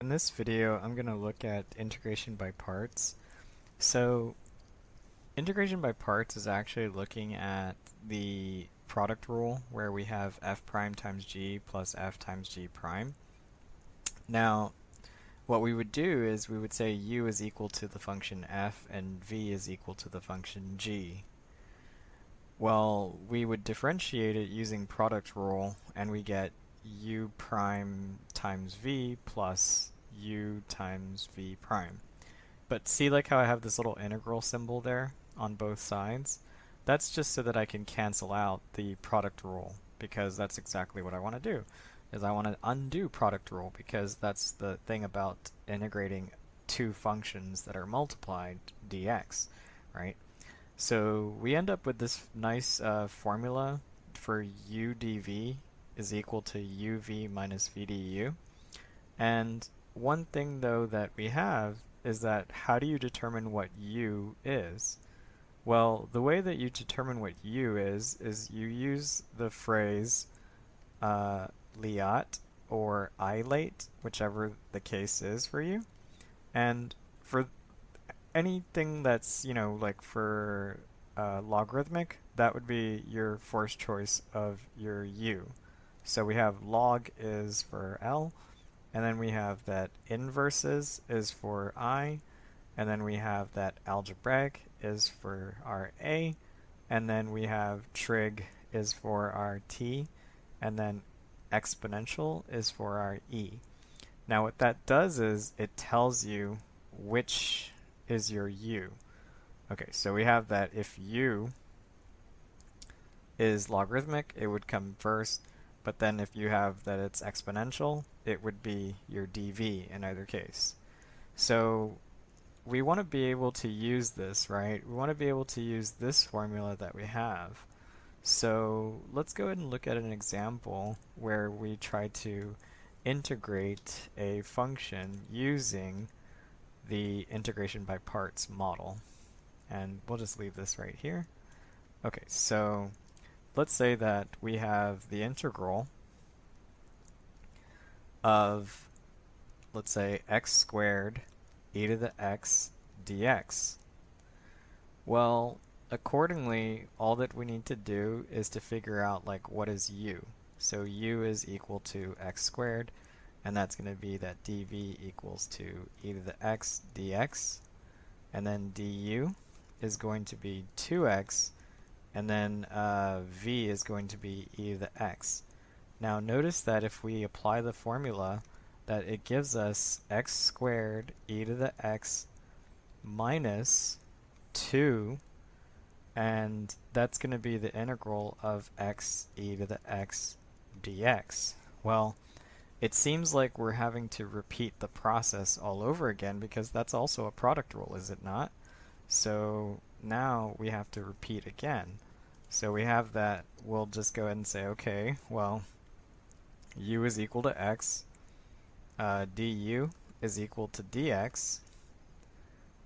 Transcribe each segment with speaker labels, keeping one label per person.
Speaker 1: in this video, I'm going to look at integration by parts. So integration by parts is actually looking at the product rule where we have f prime times g plus f times g prime. Now, what we would do is we would say u is equal to the function f and v is equal to the function g. Well, we would differentiate it using product rule, and we get u prime times v plus u times v prime. But see, like how I have this little integral symbol there on both sides? That's just so that I can cancel out the product rule, because that's exactly what I want to do, is I want to undo product rule, because that's the thing about integrating two functions that are multiplied dx, right? So we end up with this nice formula for u dv is equal to uv minus v du. And one thing though that we have is that how do you determine what u is? Well, the way that you determine what u is you use the phrase liat or ilate, whichever the case is for you. And for anything that's, like for logarithmic, that would be your first choice of your u. So we have log is for L, and then we have that inverses is for I, and then we have that algebraic is for our A, and then we have trig is for our T, and then exponential is for our E. Now what that does is it tells you which is your u. Okay, so we have that if u is logarithmic, it would come first, but then if you have that it's exponential, it would be your dv in either case. So we want to be able to use this, right? We want to be able to use this formula that we have. So let's go ahead and look at an example where we try to integrate a function using the integration by parts model. And we'll just leave this right here. Okay, so let's say that we have the integral of, let's say, x squared e to the x dx. Well, accordingly, all that we need to do is to figure out, like, what is u. So u is equal to x squared, and that's going to be that dv equals to e to the x dx, and then du is going to be 2x, and then v is going to be e to the x. Now notice that if we apply the formula, that it gives us x squared e to the x minus 2, and that's going to be the integral of x e to the x dx. Well, it seems like we're having to repeat the process all over again, because that's also a product rule, is it not? So now we have to repeat again. So we have that, we'll just go ahead and say, okay, well, u is equal to x, du is equal to dx,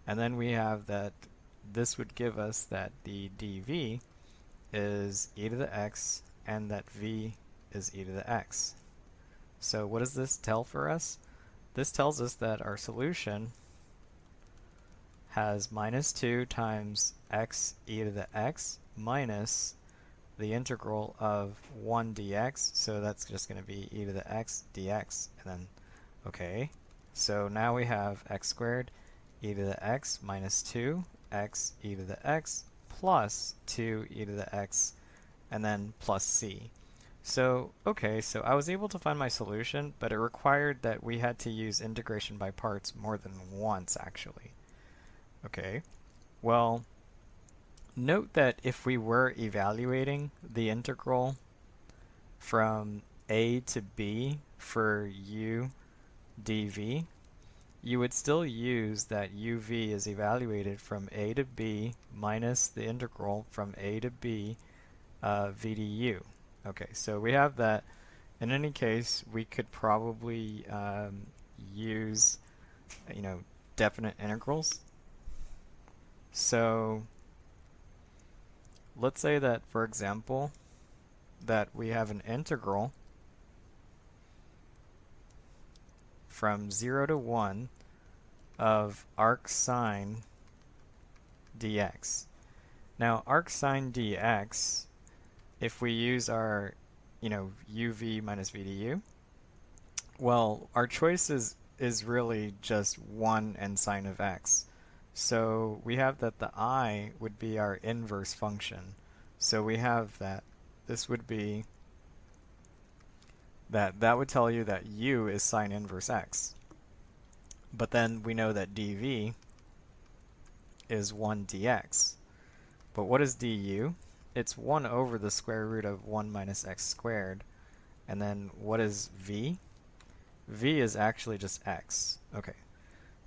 Speaker 1: and then we have that this would give us that the dv is e to the x, and that v is e to the x. So what does this tell for us? This tells us that our solution has minus 2 times x e to the x minus the integral of 1 dx, so that's just going to be e to the x dx. And then, okay, so now we have x squared e to the x minus 2 x e to the x plus 2 e to the x, and then plus c. So, okay, so I was able to find my solution, but it required that we had to use integration by parts more than once, actually. Okay, well, note that if we were evaluating the integral from a to b for u dv, you would still use that uv is evaluated from a to b minus the integral from a to b v du. Okay, so we have that. In any case, we could probably use, definite integrals. So let's say that, for example, that we have an integral from 0 to 1 of arc sine dx. Now arc sine dx, if we use our, uv minus v du, well, our choice is really just 1 and sine of x. So we have that the I would be our inverse function. So we have that this would be that would tell you that u is sine inverse x. But then we know that dv is 1 dx. But what is du? It's 1 over the square root of 1 minus x squared. And then what is v? V is actually just x. Okay.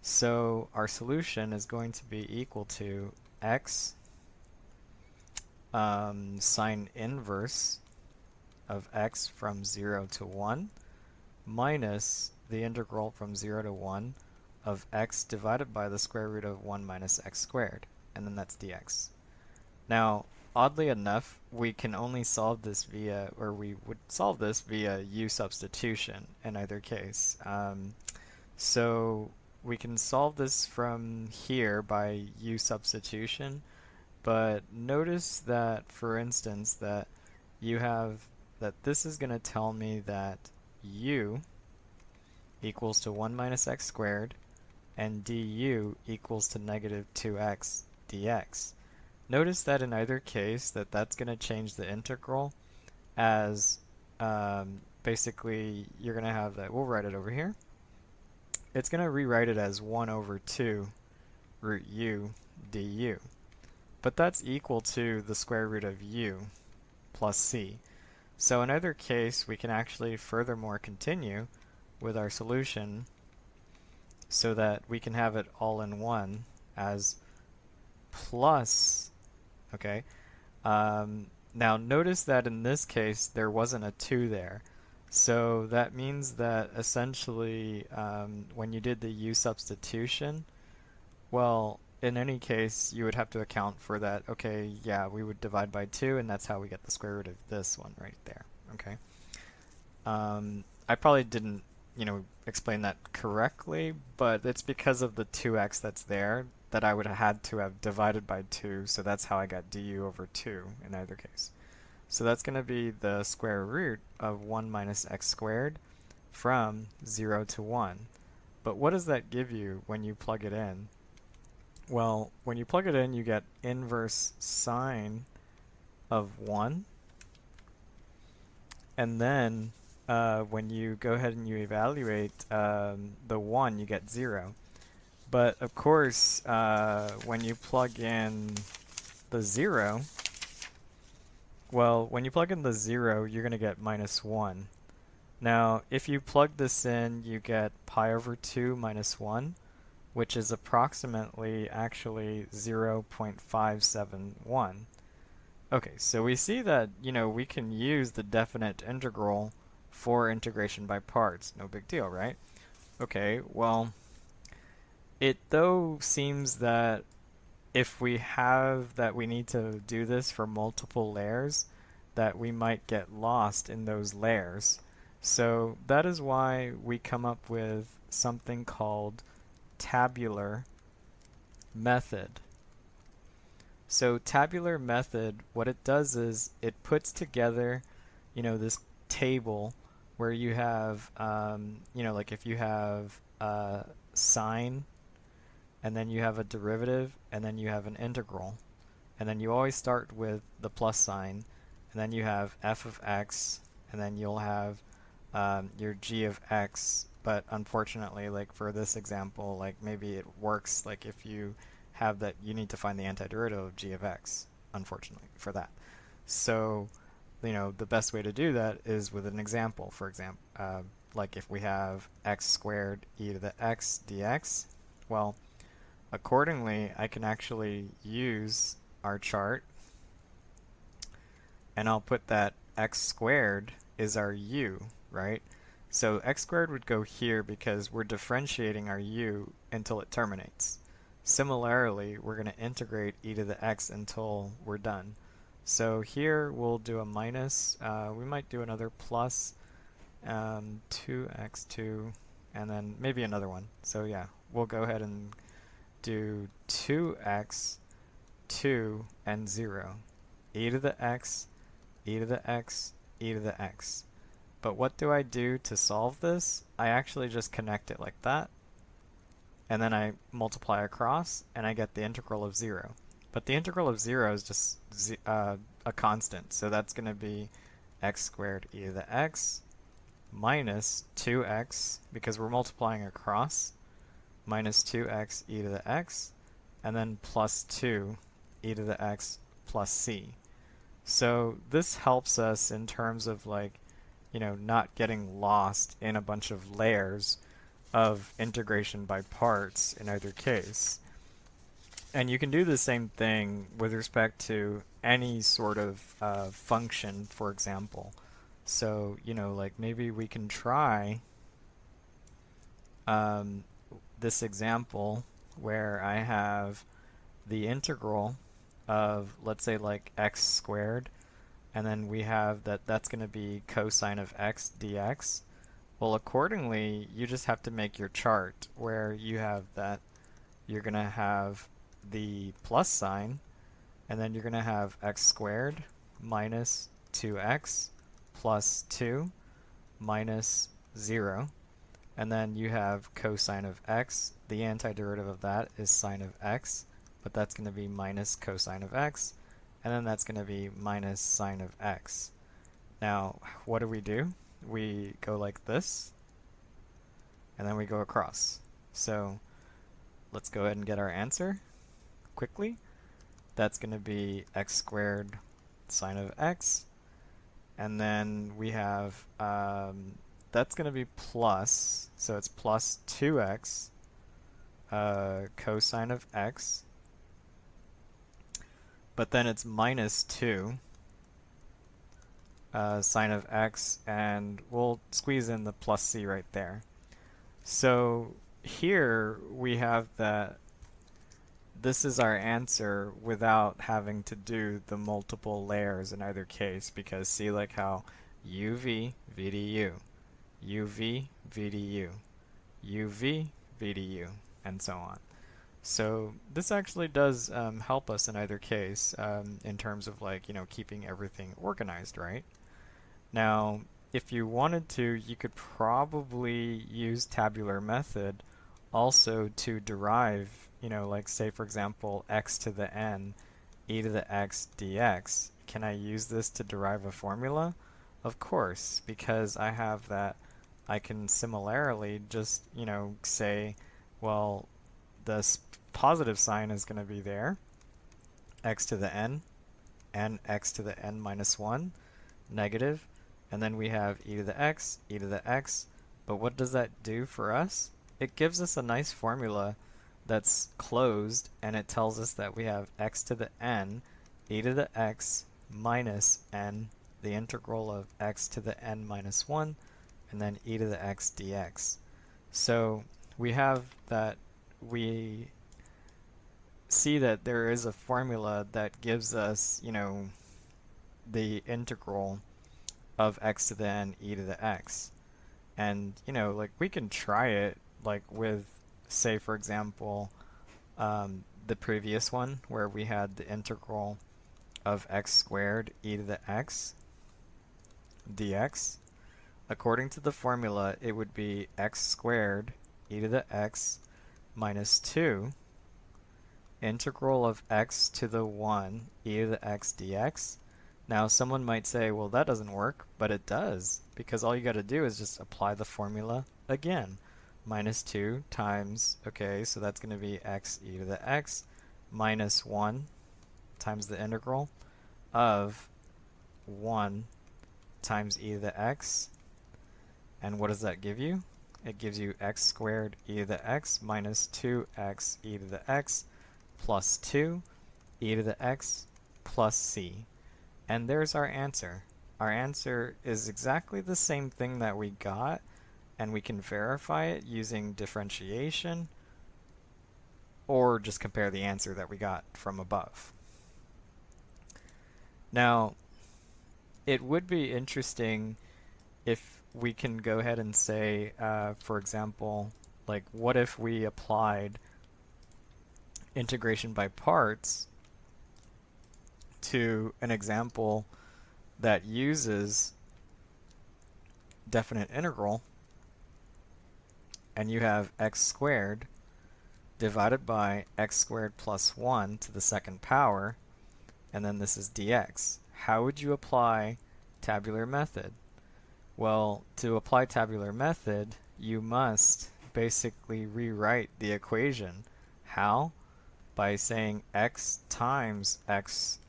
Speaker 1: So our solution is going to be equal to x sine inverse of x from 0 to 1 minus the integral from 0 to 1 of x divided by the square root of 1 minus x squared. And then that's dx. Now, oddly enough, we can only solve this via, or we would solve this via u substitution in either case. So we can solve this from here by u substitution, but notice that, for instance, that you have that this is going to tell me that u equals to 1 minus x squared and du equals to negative 2x dx. Notice that in either case that's going to change the integral as basically you're going to have that, we'll write it over here. It's going to rewrite it as 1 over 2 root u du. But that's equal to the square root of u plus c. So in either case, we can actually furthermore continue with our solution so that we can have it all in one as plus, okay? Now notice that in this case, there wasn't a 2 there. So that means that essentially when you did the u substitution, well, in any case, you would have to account for that. Okay, yeah, we would divide by 2, and that's how we get the square root of this one right there. Okay. I probably didn't, explain that correctly, but it's because of the 2x that's there that I would have had to have divided by 2, so that's how I got du over 2 in either case. So that's going to be the square root of 1 minus x squared from 0 to 1. But what does that give you when you plug it in? Well, when you plug it in, you get inverse sine of 1. And then when you go ahead and you evaluate the 1, you get 0. But of course, when you plug in the 0, well, when you plug in the 0, you're going to get minus 1. Now, if you plug this in, you get pi over 2 minus 1, which is approximately actually 0.571. Okay, so we see that, we can use the definite integral for integration by parts. No big deal, right? Okay, well, it though seems that if we have that we need to do this for multiple layers, that we might get lost in those layers. So that is why we come up with something called tabular method. So tabular method, what it does is it puts together, this table where you have, like if you have sine, and then you have a derivative, and then you have an integral. And then you always start with the plus sign, and then you have f of x, and then you'll have your g of x. But unfortunately, like for this example, like maybe it works like if you have that you need to find the antiderivative of g of x, unfortunately, for that. So, the best way to do that is with an example. For example, like if we have x squared e to the x dx, well, accordingly, I can actually use our chart, and I'll put that x squared is our u, right? So x squared would go here because we're differentiating our u until it terminates. Similarly, we're going to integrate e to the x until we're done. So here we'll do a minus. We might do another plus 2x2, and then maybe another one. So yeah, we'll go ahead and do 2x, 2, and 0. E to the x, e to the x, e to the x. But what do I do to solve this? I actually just connect it like that, and then I multiply across, and I get the integral of 0. But the integral of 0 is just a constant, so that's going to be x squared e to the x minus 2x, because we're multiplying across, minus 2x e to the x, and then plus 2 e to the x plus c. So this helps us in terms of, like, you know, not getting lost in a bunch of layers of integration by parts in either case. And you can do the same thing with respect to any sort of function, for example. So, you know, like maybe we can try this example where I have the integral of, let's say, like x squared, and then we have that's going to be cosine of x dx. Well, accordingly, you just have to make your chart where you have that you're going to have the plus sign, and then you're going to have x squared minus 2x plus 2 minus 0. And then you have cosine of x. The antiderivative of that is sine of x, but that's going to be minus cosine of x. And then that's going to be minus sine of x. Now, what do? We go like this, and then we go across. So let's go ahead and get our answer quickly. That's going to be x squared sine of x. And then we have, that's going to be plus, so it's plus 2x cosine of x. But then it's minus 2 sine of x, and we'll squeeze in the plus c right there. So here we have that this is our answer without having to do the multiple layers in either case, because see, like how uv v du, uv v du, uv v du, and so on. So this actually does help us in either case in terms of, like, you know, keeping everything organized, right? Now, if you wanted to, you could probably use tabular method also to derive, you know, like say for example x to the n e to the x dx. Can I use this to derive a formula? Of course, because I have that. I can similarly just, you know, say, well, the positive sign is going to be there, x to the n, and x to the n minus 1, negative, and then we have e to the x, e to the x. But what does that do for us? It gives us a nice formula that's closed, and it tells us that we have x to the n, e to the x minus n, the integral of x to the n minus 1, and then e to the x dx. So we have that, we see that there is a formula that gives us, you know, the integral of x to the n e to the x. And, you know, like we can try it like with, say for example, the previous one where we had the integral of x squared e to the x dx. According to the formula, it would be x squared e to the x minus 2 integral of x to the 1 e to the x dx. Now someone might say, well, that doesn't work, but it does, because all you got to do is just apply the formula again. Minus 2 times, okay, so that's going to be x e to the x minus 1 times the integral of 1 times e to the x. And what does that give you? It gives you x squared e to the x minus 2x e to the x plus 2 e to the x plus c. And there's our answer. Our answer is exactly the same thing that we got, and we can verify it using differentiation or just compare the answer that we got from above. Now, it would be interesting if we can go ahead and say, for example, like what if we applied integration by parts to an example that uses definite integral, and you have x squared divided by x squared plus 1 to the second power, and then this is dx. How would you apply tabular method? Well, to apply tabular method, you must basically rewrite the equation. How? By saying x times x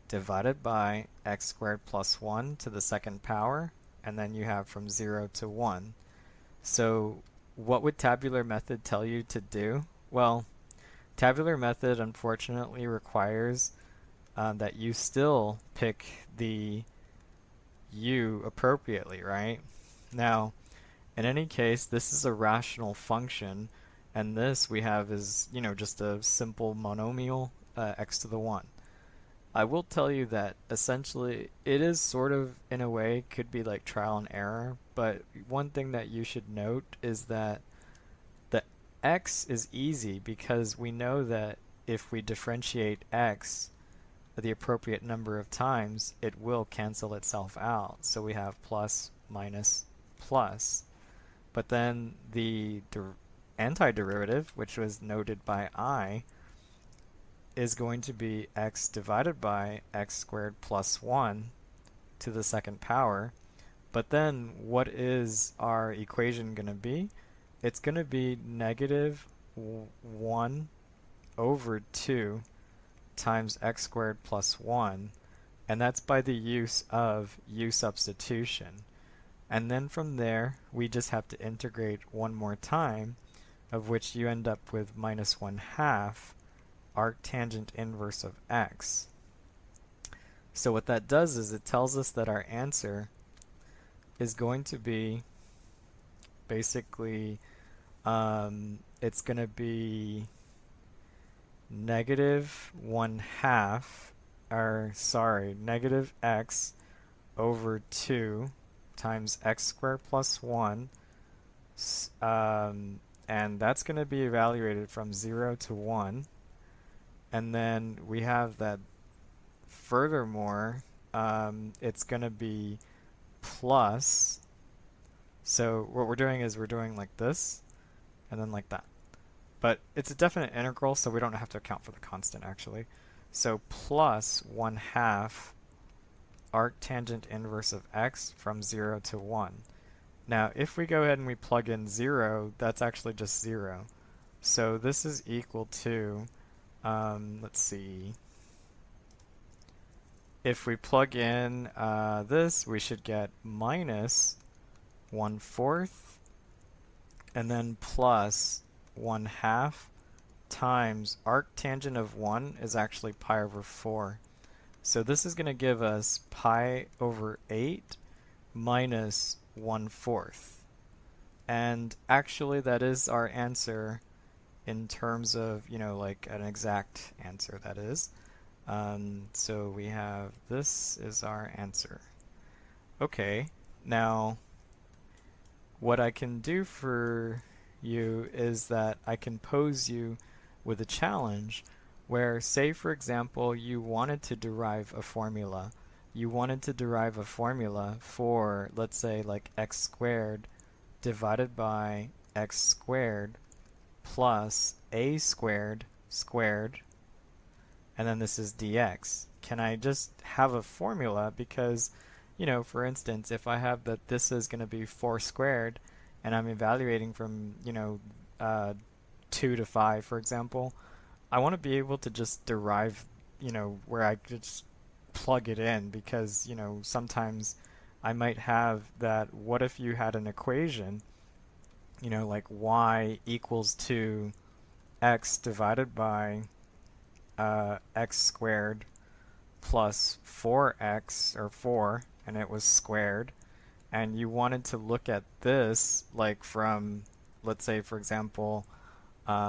Speaker 1: divided by x squared plus 1 to the second power, and then you have from 0 to 1. So what would tabular method tell you to do? Well, tabular method unfortunately requires that you still pick the u appropriately, right? Now, in any case, this is a rational function, and this we have is, just a simple monomial, x to the 1. I will tell you that essentially it is sort of, in a way, could be like trial and error, but one thing that you should note is that the x is easy because we know that if we differentiate x the appropriate number of times, it will cancel itself out. So we have plus, minus, plus. But then the antiderivative, which was noted by I, is going to be x divided by x squared plus 1 to the second power. But then what is our equation going to be? It's going to be negative 1 over 2 times x squared plus 1, and that's by the use of u substitution. And then from there, we just have to integrate one more time, of which you end up with minus 1/2 arctangent inverse of x. So what that does is it tells us that our answer is going to be basically, it's going to be negative 1/2, or sorry, negative x over 2 times x squared plus 1, and that's going to be evaluated from 0 to 1. And then we have that furthermore, it's going to be plus. So what we're doing is we're doing like this, and then like that. But it's a definite integral, so we don't have to account for the constant, actually. So plus 1/2 arctangent inverse of x from 0 to 1. Now, if we go ahead and we plug in 0, that's actually just 0. So this is equal to, let's see, if we plug in this, we should get minus 1/4, and then plus 1/2 times arctangent of 1 is actually pi over 4. So this is going to give us pi over 8 minus 1/4. And actually that is our answer in terms of, like an exact answer, that is. So we have, this is our answer. Okay, now what I can do for you is that I can pose you with a challenge where, say for example, you wanted to derive a formula. You wanted to derive a formula for, let's say, like x squared divided by x squared plus a squared squared, and then this is dx. Can I just have a formula? Because, for instance, if I have that this is going to be 4 squared, and I'm evaluating from, 2 to 5, for example, I want to be able to just derive, where I could just plug it in, because, sometimes I might have that, what if you had an equation, like y equals to x divided by x squared plus 4x, or 4, and it was squared, and you wanted to look at this like from, let's say for example,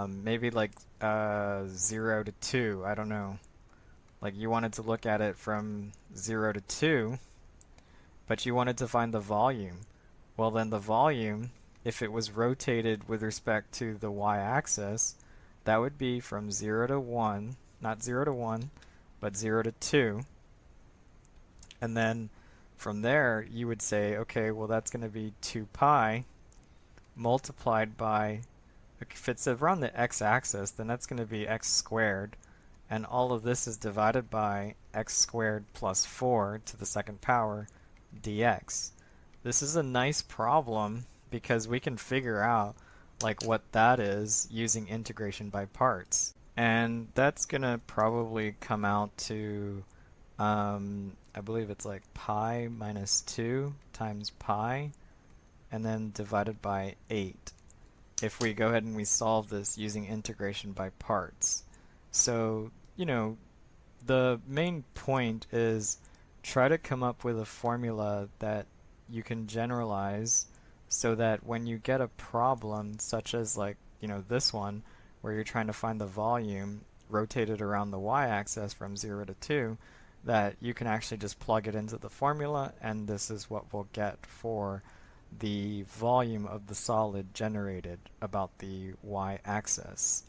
Speaker 1: maybe like 0 to 2, I don't know. Like you wanted to look at it from 0 to 2, but you wanted to find the volume. Well, then the volume, if it was rotated with respect to the y-axis, that would be from 0 to 1, not 0 to 1, but 0 to 2. And then from there, you would say, okay, well, that's going to be 2 pi multiplied by, if it's around the x-axis, then that's going to be x squared. And all of this is divided by x squared plus 4 to the second power dx. This is a nice problem because we can figure out like what that is using integration by parts. And that's going to probably come out to, I believe it's like pi minus 2 times pi, and then divided by 8. If we go ahead and we solve this using integration by parts. So, you know, the main point is try to come up with a formula that you can generalize so that when you get a problem such as like, you know, this one where you're trying to find the volume rotated around the y-axis from 0 to 2, that you can actually just plug it into the formula, and this is what we'll get for the volume of the solid generated about the y-axis.